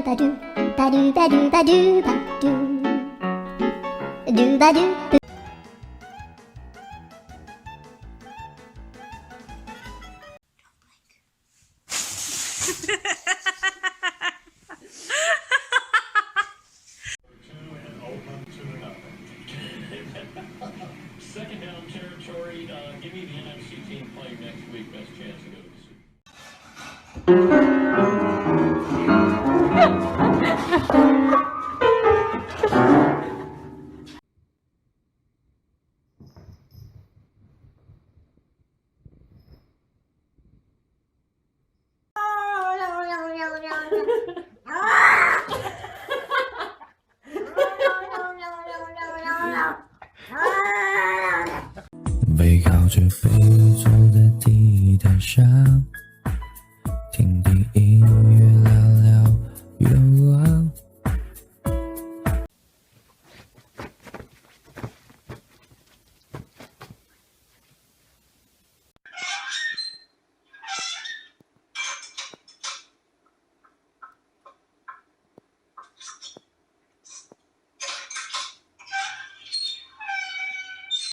ba doo, ba doo ba doo ba doo ba doo, doo ba doo. Second down territory. Give me the NFC team playing next week. Best chance to go to the Super背靠着背坐在地毯上。